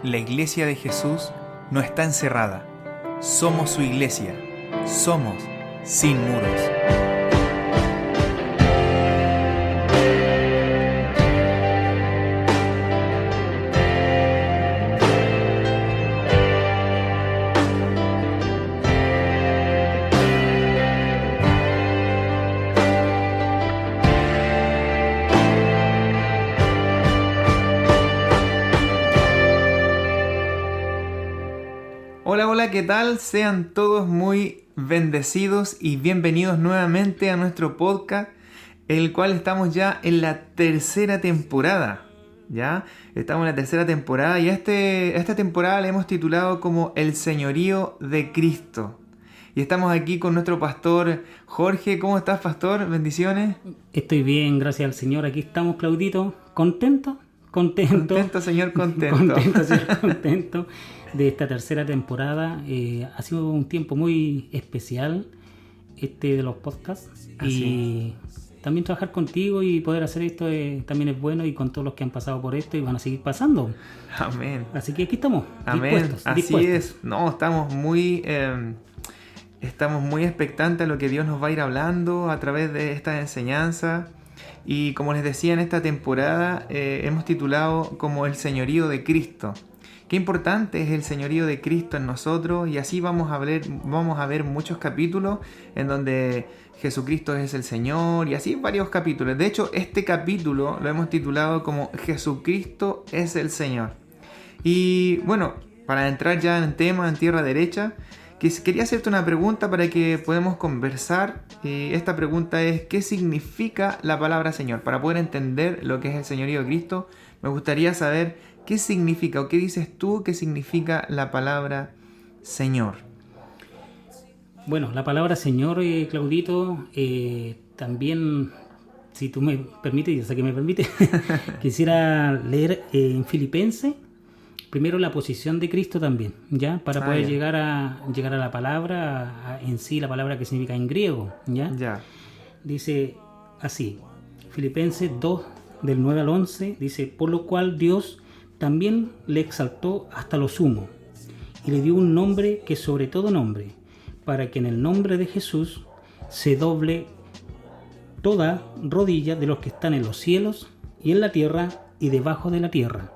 La Iglesia de Jesús no está encerrada. Somos su iglesia. Somos sin muros. Hola, ¿qué tal? Sean todos muy bendecidos y bienvenidos nuevamente a nuestro podcast, el cual estamos ya en la tercera temporada. ¿Ya? Estamos en la tercera temporada y a esta temporada le hemos titulado como El Señorío de Cristo. Y estamos aquí con nuestro pastor Jorge. ¿Cómo estás, pastor? Bendiciones. Estoy bien, gracias al Señor. Aquí estamos, Claudito. ¿Contento? Contento, Señor, contento. Contento, Señor, contento de esta tercera temporada. Ha sido un tiempo muy especial de los podcasts. Así y también trabajar contigo y poder hacer esto también es bueno, y con todos los que han pasado por esto y van a seguir pasando. Amén. Así que aquí estamos. Amén. Así dispuestos. es. No, estamos muy expectantes a lo que Dios nos va a ir hablando a través de esta enseñanza. Y como les decía, en esta temporada hemos titulado como El Señorío de Cristo. Qué importante es el Señorío de Cristo en nosotros, y así vamos a ver muchos capítulos en donde Jesucristo es el Señor, y así varios capítulos. De hecho, este capítulo lo hemos titulado como Jesucristo es el Señor. Y bueno, para entrar ya en tema, en tierra derecha, quería hacerte una pregunta para que podamos conversar. Esta pregunta es: ¿qué significa la palabra Señor? Para poder entender lo que es el Señorío de Cristo, me gustaría saber qué significa, o qué dices tú que significa la palabra Señor. Bueno, la palabra Señor, Claudito, también, si tú me permites, yo sé que me permite, quisiera leer en Filipenses. Primero la posición de Cristo también, ¿ya? Para poder llegar a la palabra, en sí, la palabra que significa en griego, ¿ya? Ya. Dice así, Filipenses 2, del 9 al 11, dice: por lo cual Dios también le exaltó hasta lo sumo, y le dio un nombre que sobre todo nombre, para que en el nombre de Jesús se doble toda rodilla de los que están en los cielos y en la tierra y debajo de la tierra,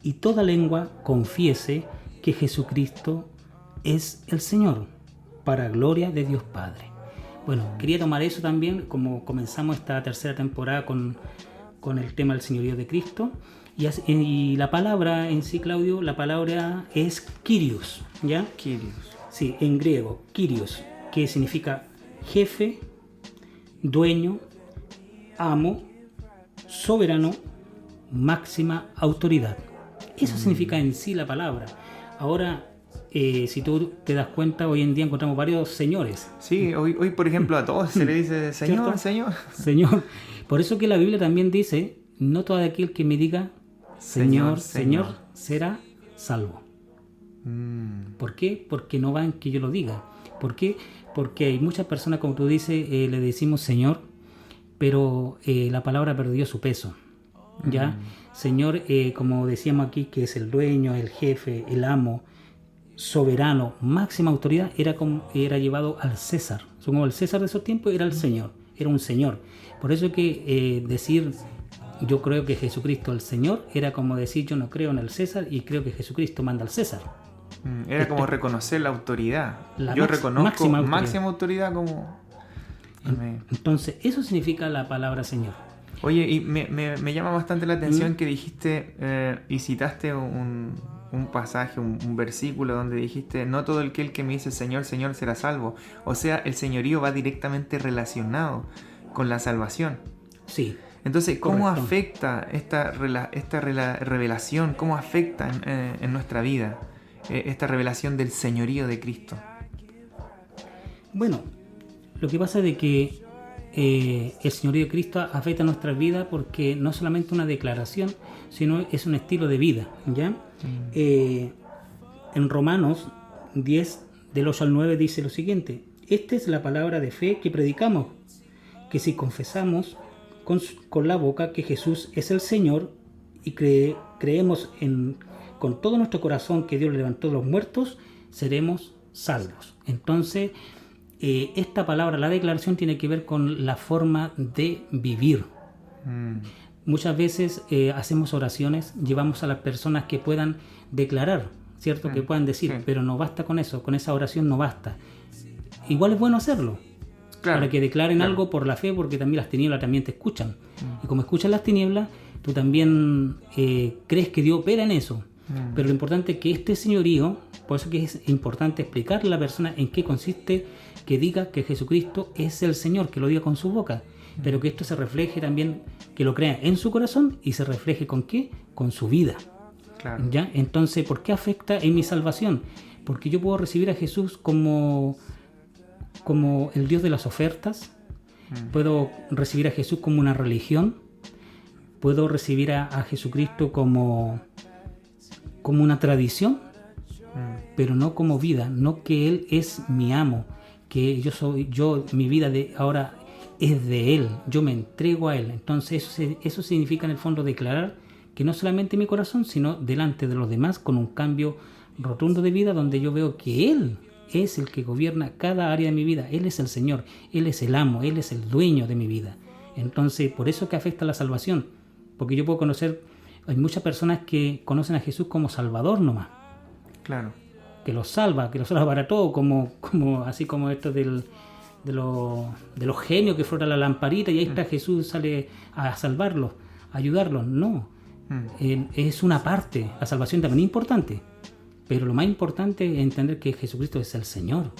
y toda lengua confiese que Jesucristo es el Señor, para gloria de Dios Padre. Bueno, quería tomar eso también, como comenzamos esta tercera temporada con el tema del Señorío de Cristo. Y la palabra en sí, Claudio, la palabra es Kyrios, ¿ya? Kyrios. Sí, en griego, Kyrios, que significa jefe, dueño, amo, soberano, máxima autoridad. Eso significa en sí la palabra. Ahora, si tú te das cuenta, hoy en día encontramos varios señores. Sí, hoy por ejemplo a todos se le dice Señor, ¿cierto? Señor. Señor. Por eso que la Biblia también dice: no todo aquel que me diga Señor, Señor, será salvo. ¿Por qué? Porque no va en que yo lo diga. ¿Por qué? Porque hay muchas personas, como tú dices, le decimos Señor, pero la palabra perdió su peso, ¿ya? Señor, como decíamos aquí, que es el dueño, el jefe, el amo, soberano, máxima autoridad, era llevado al César. Como el César de esos tiempos era el Señor, era un Señor. Por eso que decir yo creo que Jesucristo el Señor era como decir yo no creo en el César y creo que Jesucristo manda al César. Era como reconocer la autoridad. Yo reconozco máxima autoridad como... Entonces, eso significa la palabra Señor. Oye, y me llama bastante la atención que dijiste y citaste un pasaje, un versículo donde dijiste: no todo aquel que me dice Señor, Señor será salvo. O sea, el señorío va directamente relacionado con la salvación. Sí. Entonces, ¿cómo correcto. afecta esta revelación? ¿Cómo afecta en nuestra vida esta revelación del señorío de Cristo? Bueno, lo que pasa es de que el señorío de Cristo afecta a nuestra vida porque no solamente una declaración, sino es un estilo de vida, ¿ya? En Romanos 10, del 8 al 9 dice lo siguiente: esta es la palabra de fe que predicamos, que si confesamos con la boca que Jesús es el Señor y creemos con todo nuestro corazón que Dios le levantó de los muertos, seremos salvos. Entonces, esta palabra, la declaración, tiene que ver con la forma de vivir. Muchas veces hacemos oraciones, llevamos a las personas que puedan declarar, ¿cierto? Que puedan decir, Sí. pero no basta con eso, con esa oración no basta. Igual es bueno hacerlo, Claro, para que declaren claro. algo por la fe, porque también las tinieblas también te escuchan. Y como escuchan las tinieblas, tú también crees que Dios opera en eso. Pero lo importante es que este señorío, por eso que es importante explicarle a la persona en qué consiste, que diga que Jesucristo es el Señor, que lo diga con su boca, pero que esto se refleje también, que lo crea en su corazón y se refleje ¿con qué? Con su vida. Claro. ¿Ya? Entonces, ¿por qué afecta en mi salvación? Porque yo puedo recibir a Jesús como el Dios de las ofertas, puedo recibir a Jesús como una religión, puedo recibir a Jesucristo como una tradición, pero no como vida, no que Él es mi amo, que mi vida de ahora es de Él, yo me entrego a Él. Entonces eso significa en el fondo declarar que no solamente en mi corazón, sino delante de los demás, con un cambio rotundo de vida donde yo veo que Él es el que gobierna cada área de mi vida. Él es el Señor, Él es el amo, Él es el dueño de mi vida. Entonces, por eso que afecta la salvación, porque yo puedo conocer, hay muchas personas que conocen a Jesús como Salvador nomás, Claro. que los salva para todo, así como esto de los genios que frota la lamparita y ahí está Jesús, sale a salvarlos, a ayudarlos. No, es una parte, la salvación también es importante, pero lo más importante es entender que Jesucristo es el Señor,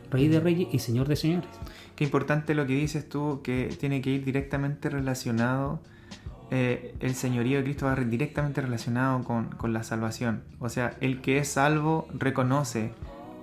Rey de Reyes y Señor de Señores. Qué importante lo que dices tú, que tiene que ir directamente relacionado, el señorío de Cristo va directamente relacionado con la salvación. O sea, el que es salvo reconoce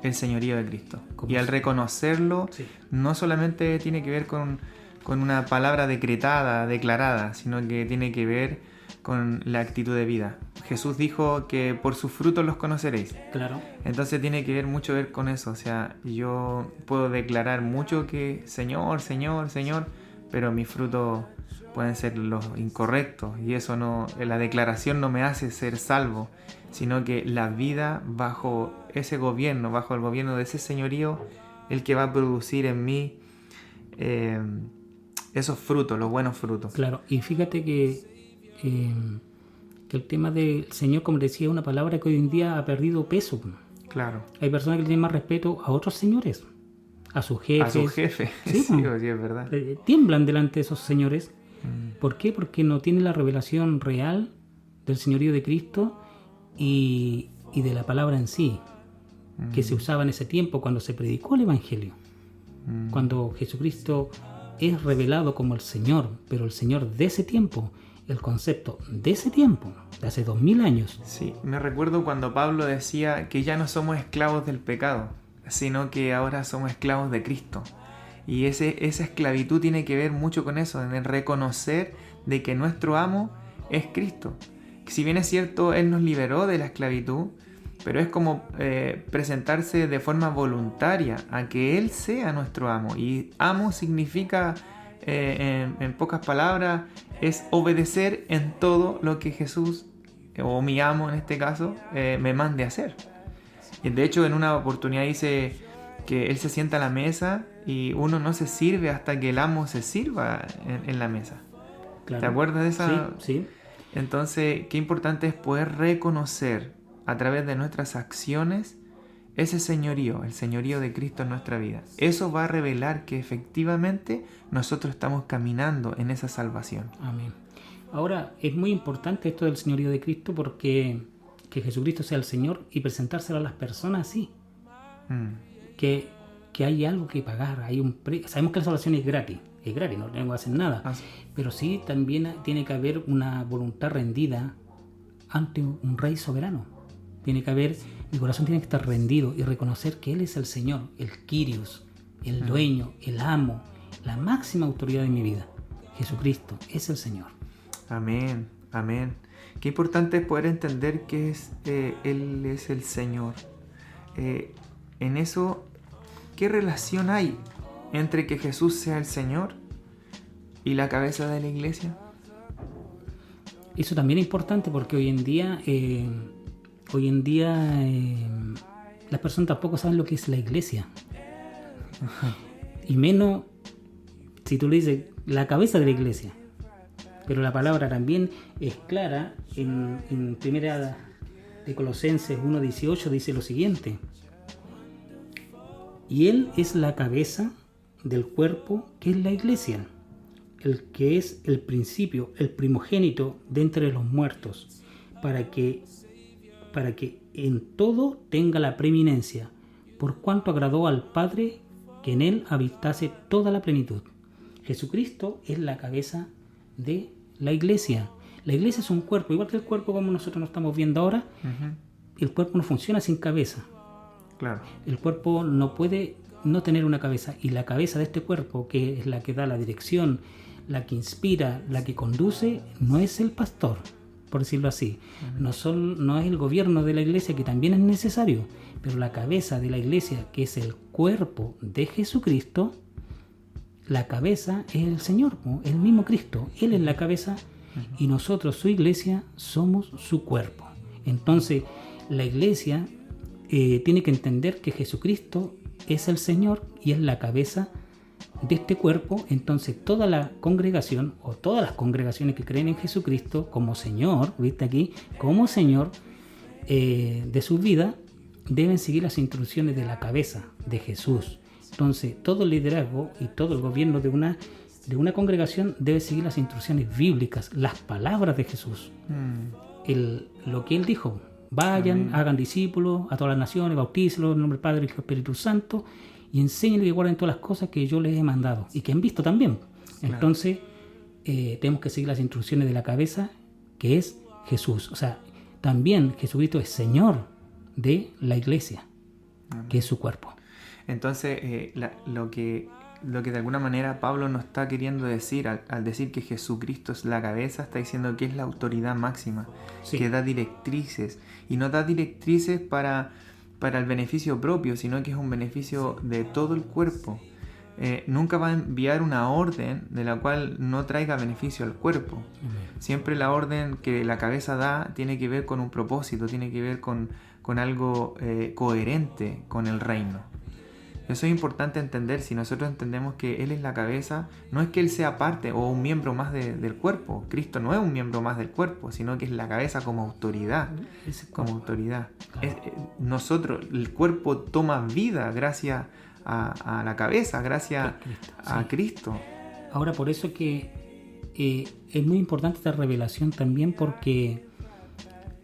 el señorío de Cristo. Y al reconocerlo, Sí. no solamente tiene que ver con una palabra decretada, declarada, sino que tiene que ver con la actitud de vida. Jesús dijo que por sus frutos los conoceréis. Claro. Entonces tiene que ver mucho ver con eso. O sea, yo puedo declarar mucho que Señor, Señor, Señor, pero mis frutos pueden ser los incorrectos. Y eso no, la declaración no me hace ser salvo, sino que la vida bajo ese gobierno, bajo el gobierno de ese señorío, el que va a producir en mí esos frutos, los buenos frutos. Claro, y fíjate que el tema del Señor, como decía, es una palabra que hoy en día ha perdido peso. Claro. Hay personas que tienen más respeto a otros señores, a sus jefes. A su jefe. Sí, Sí, es verdad. Tiemblan delante de esos señores. ¿Por qué? Porque no tienen la revelación real del señorío de Cristo y de la palabra en sí, que se usaba en ese tiempo cuando se predicó el Evangelio. Cuando Jesucristo es revelado como el Señor, pero el Señor de ese tiempo, el concepto de ese tiempo, de hace 2000 años. Sí, me recuerdo cuando Pablo decía que ya no somos esclavos del pecado, sino que ahora somos esclavos de Cristo. Y esa esclavitud tiene que ver mucho con eso, en el reconocer de que nuestro amo es Cristo. Si bien es cierto, Él nos liberó de la esclavitud, pero es como presentarse de forma voluntaria a que Él sea nuestro amo. Y amo significa, en pocas palabras, es obedecer en todo lo que Jesús, o mi amo en este caso, me mande a hacer. Y de hecho, en una oportunidad dice que Él se sienta a la mesa y uno no se sirve hasta que el amo se sirva en la mesa. Claro. ¿Te acuerdas de esa? Sí. Entonces, qué importante es poder reconocer a través de nuestras acciones ese señorío, el señorío de Cristo en nuestra vida. Eso va a revelar que efectivamente nosotros estamos caminando en esa salvación. Amén. Ahora, es muy importante esto del señorío de Cristo porque que Jesucristo sea el Señor y presentárselo a las personas así. Que hay algo que pagar, hay un sabemos que la salvación es gratis, no tengo que hacer nada, pero sí también tiene que haber una voluntad rendida ante un rey soberano. Tiene que haber, mi corazón tiene que estar rendido y reconocer que Él es el Señor, el Kyrios, el dueño, el amo, la máxima autoridad de mi vida. Jesucristo es el Señor. Amén, amén. Qué importante es poder entender que Él es el Señor. En eso, ¿qué relación hay entre que Jesús sea el Señor y la cabeza de la iglesia? Eso también es importante porque hoy en día las personas tampoco saben lo que es la iglesia. Y menos si tú le dices la cabeza de la iglesia. Pero la palabra también es clara en primera de Colosenses 1:18 dice lo siguiente: y Él es la cabeza del cuerpo que es la iglesia, el que es el principio, el primogénito de entre los muertos, para que en todo tenga la preeminencia, por cuanto agradó al Padre que en Él habitase toda la plenitud. Jesucristo es la cabeza de la iglesia. La iglesia es un cuerpo, igual que el cuerpo como nosotros nos estamos viendo ahora. El cuerpo no funciona sin cabeza. Claro. El cuerpo no puede no tener una cabeza, y la cabeza de este cuerpo, que es la que da la dirección, la que inspira, la que conduce, no es el pastor, por decirlo así. No es el gobierno de la iglesia, que también es necesario, pero la cabeza de la iglesia, que es el cuerpo de Jesucristo, la cabeza es el Señor, el mismo Cristo. Él es la cabeza y nosotros, su iglesia, somos su cuerpo. Entonces, la iglesia tiene que entender que Jesucristo es el Señor y es la cabeza de este cuerpo. Entonces, toda la congregación o todas las congregaciones que creen en Jesucristo como Señor, ¿viste aquí? Como Señor de su vida, deben seguir las instrucciones de la cabeza de Jesús. Entonces, todo el liderazgo y todo el gobierno de una congregación debe seguir las instrucciones bíblicas, las palabras de Jesús. Lo que Él dijo: vayan, hagan discípulos a todas las naciones, bautícenlos en el nombre del Padre, Hijo y Espíritu Santo, y enséñenles que guarden todas las cosas que yo les he mandado y que han visto también. Claro. Entonces, tenemos que seguir las instrucciones de la cabeza, que es Jesús. O sea, también Jesucristo es Señor de la iglesia, que es su cuerpo. Entonces, lo que de alguna manera Pablo nos está queriendo decir al decir que Jesucristo es la cabeza, está diciendo que es la autoridad máxima, sí, que da directrices, y no da directrices para el beneficio propio, sino que es un beneficio de todo el cuerpo. Nunca va a enviar una orden de la cual no traiga beneficio al cuerpo. Siempre la orden que la cabeza da tiene que ver con un propósito, tiene que ver con algo coherente con el reino. Eso es importante entender. Si nosotros entendemos que Él es la cabeza, no es que Él sea parte o un miembro más del cuerpo. Cristo no es un miembro más del cuerpo, sino que es la cabeza como autoridad. Como autoridad. Nosotros, el cuerpo toma vida gracias a la cabeza, gracias a Cristo. Ahora, por eso que es muy importante esta revelación también, porque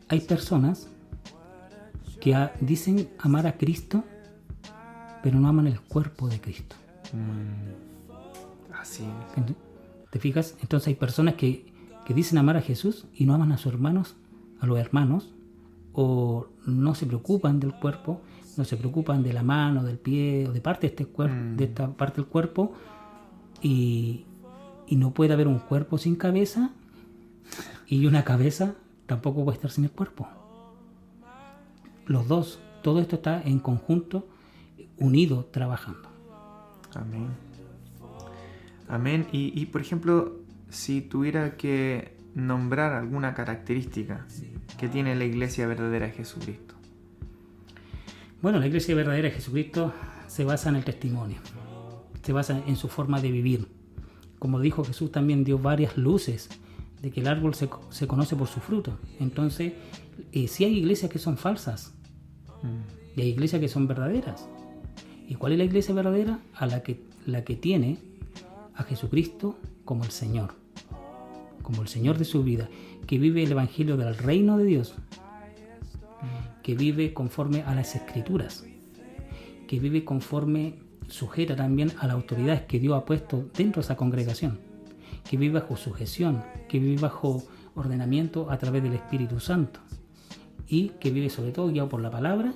hay personas que dicen amar a Cristo, pero no aman el cuerpo de Cristo. Así es. ¿Te fijas? Entonces hay personas que dicen amar a Jesús y no aman a sus hermanos, a los hermanos, o no se preocupan del cuerpo, no se preocupan de la mano, del pie, o de parte de este cuerpo, de esta parte del cuerpo, y no puede haber un cuerpo sin cabeza, y una cabeza tampoco puede estar sin el cuerpo. Los dos, todo esto está en conjunto, unido, trabajando. Amén. Amén. Y por ejemplo, si tuviera que nombrar alguna característica que tiene la iglesia verdadera de Jesucristo. Bueno, la iglesia verdadera de Jesucristo se basa en el testimonio, se basa en su forma de vivir. Como dijo Jesús, también dio varias luces de que el árbol se conoce por su fruto. Entonces, sí hay iglesias que son falsas y hay iglesias que son verdaderas. ¿Y cuál es la iglesia verdadera? La que tiene a Jesucristo como el Señor de su vida, que vive el evangelio del reino de Dios, que vive conforme a las Escrituras, que vive conforme, sujeta también a las autoridades que Dios ha puesto dentro de esa congregación, que vive bajo sujeción, que vive bajo ordenamiento a través del Espíritu Santo, y que vive sobre todo guiado por la palabra,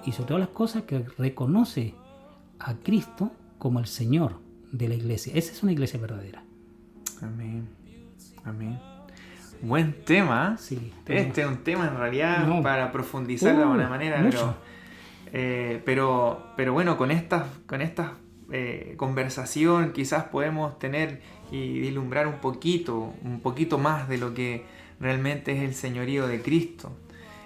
y sobre todas las cosas que reconoce a Cristo como el Señor de la iglesia. Esa es una iglesia verdadera. Amén. Amén. Buen tema. Sí, este es un tema en realidad para profundizar de alguna manera, pero bueno, con esta conversación quizás podemos tener y vislumbrar un poquito más de lo que realmente es el señorío de Cristo.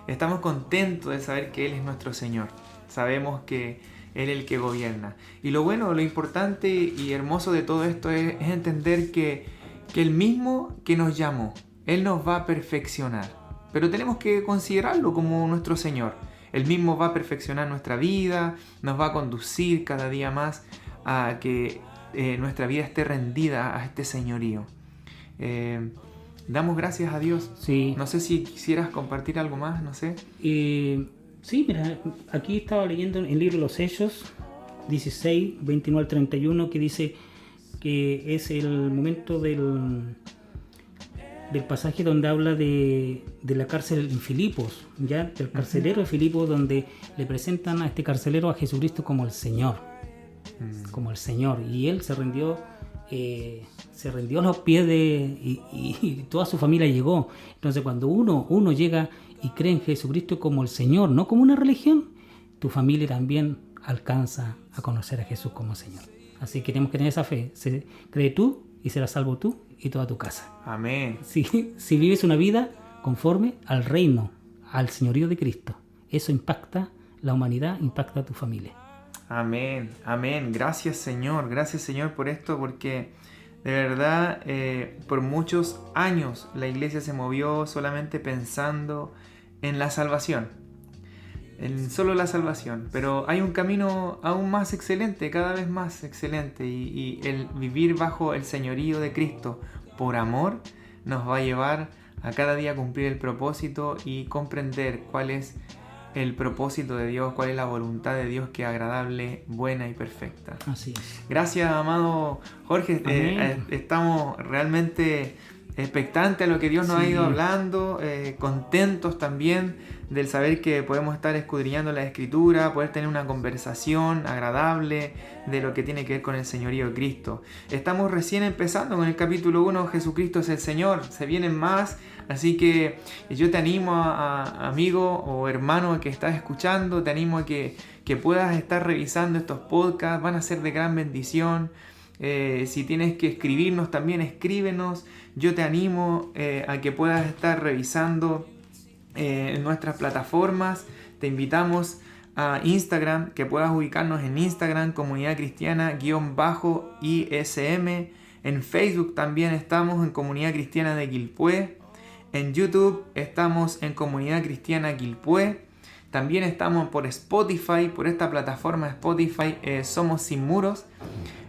Estamos contentos de saber que Él es nuestro Señor. Sabemos que Él es el que gobierna. Y lo bueno, lo importante y hermoso de todo esto es entender que Él mismo que nos llamó, Él nos va a perfeccionar. Pero tenemos que considerarlo como nuestro Señor. Él mismo va a perfeccionar nuestra vida, nos va a conducir cada día más a que nuestra vida esté rendida a este señorío. Damos gracias a Dios. Sí. No sé si quisieras compartir algo más, no sé. Sí, mira, aquí estaba leyendo el libro de los Hechos 16, 29 al 31, que dice que es el momento del pasaje donde habla de la cárcel en Filipos, ya del carcelero de Filipos, donde le presentan a este carcelero a Jesucristo como el Señor, como el Señor, y él se rindió a los pies y toda su familia llegó. Entonces cuando uno llega y cree en Jesucristo como el Señor, no como una religión, tu familia también alcanza a conocer a Jesús como Señor. Así que tenemos que tener esa fe. Cree tú y serás salvo tú y toda tu casa. Amén. Si vives una vida conforme al reino, al señorío de Cristo, eso impacta la humanidad, impacta a tu familia. Amén, amén. Gracias Señor por esto, porque de verdad por muchos años la iglesia se movió solamente pensando en la salvación, en solo la salvación, pero hay un camino aún más excelente, cada vez más excelente, y el vivir bajo el señorío de Cristo por amor nos va a llevar a cada día cumplir el propósito y comprender cuál es el propósito de Dios, cuál es la voluntad de Dios, que es agradable, buena y perfecta. Así es. Gracias, amado Jorge. Estamos realmente expectantes a lo que Dios nos ha ido hablando, contentos también del saber que podemos estar escudriñando la Escritura, poder tener una conversación agradable de lo que tiene que ver con el señorío de Cristo. Estamos recién empezando con el capítulo 1, Jesucristo es el Señor, se vienen más, así que yo te animo, amigo o hermano que estás escuchando, te animo a que puedas estar revisando estos podcasts, van a ser de gran bendición. Si tienes que escribirnos también, escríbenos. Yo te animo a que puedas estar revisando en nuestras plataformas. Te invitamos a Instagram, que puedas ubicarnos en Instagram, Comunidad Cristiana_ISM. En Facebook también estamos en Comunidad Cristiana de Quilpué. En YouTube estamos en Comunidad Cristiana Quilpué. También estamos por Spotify, por esta plataforma Spotify, Somos Sin Muros.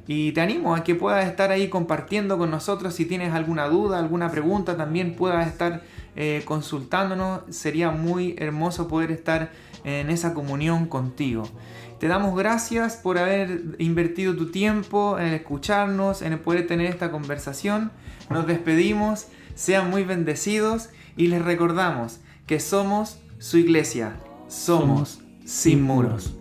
Y te animo a que puedas estar ahí compartiendo con nosotros. Si tienes alguna duda, alguna pregunta, también puedas estar consultándonos. Sería muy hermoso poder estar en esa comunión contigo. Te damos gracias por haber invertido tu tiempo en escucharnos, en poder tener esta conversación. Nos despedimos, sean muy bendecidos y les recordamos que somos su iglesia. Somos Sin Muros.